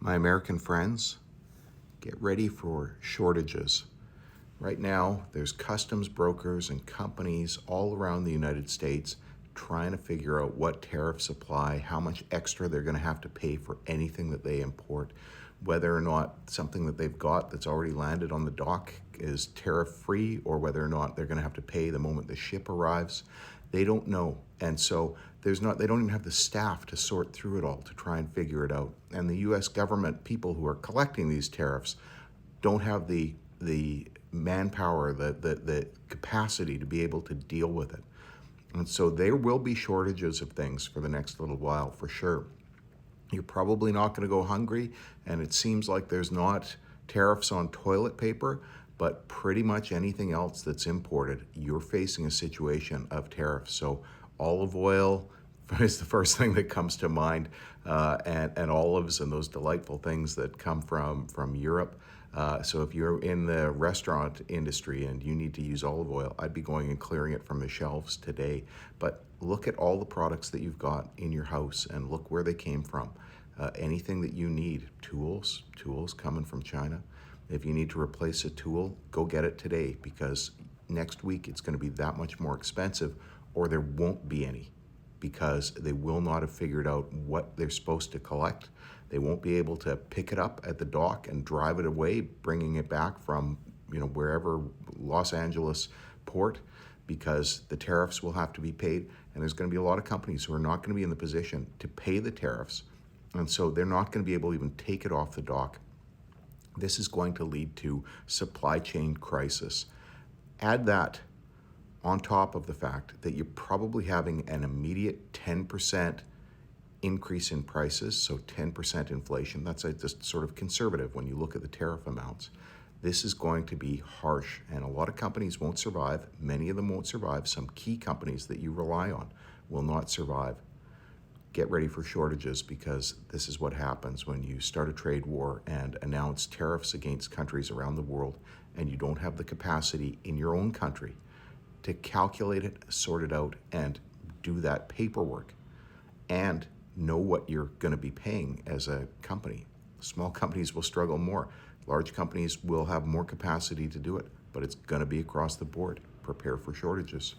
My American friends, get ready for shortages. Right now, there's customs brokers and companies all around the United States trying to figure out what tariffs apply, how much extra they're going to have to pay for anything that they import, whether or not something that they've got that's already landed on the dock is tariff-free, or whether or not they're going to have to pay the moment the ship arrives. They don't know. And so they don't even have the staff to sort through it all to try and figure it out. And the US government, people who are collecting these tariffs, don't have the manpower, the capacity to be able to deal with it. And so there will be shortages of things for the next little while, for sure. You're probably not going to go hungry, and it seems like there's not tariffs on toilet paper, but pretty much anything else that's imported, you're facing a situation of tariffs. So olive oil is the first thing that comes to mind, and olives and those delightful things that come from Europe. So if you're in the restaurant industry and you need to use olive oil, I'd be going and clearing it from the shelves today. But look at all the products that you've got in your house and look where they came from. Anything that you need, tools coming from China. If you need to replace a tool, go get it today, because next week it's going to be that much more expensive, or there won't be any, because they will not have figured out what they're supposed to collect. They won't be able to pick it up at the dock and drive it away, bringing it back from wherever, Los Angeles port, because the tariffs will have to be paid. And there's going to be a lot of companies who are not going to be in the position to pay the tariffs. And so they're not going to be able to even take it off the dock. This is going to lead to supply chain crisis. Add that on top of the fact that you're probably having an immediate 10% increase in prices, so 10% inflation. That's just sort of conservative when you look at the tariff amounts. This is going to be harsh, and a lot of companies won't survive. Many of them won't survive. Some key companies that you rely on will not survive. Get ready for shortages, because this is what happens when you start a trade war and announce tariffs against countries around the world, and you don't have the capacity in your own country to calculate it, sort it out, and do that paperwork, and know what you're going to be paying as a company. Small companies will struggle more. Large companies will have more capacity to do it, but it's going to be across the board. Prepare for shortages.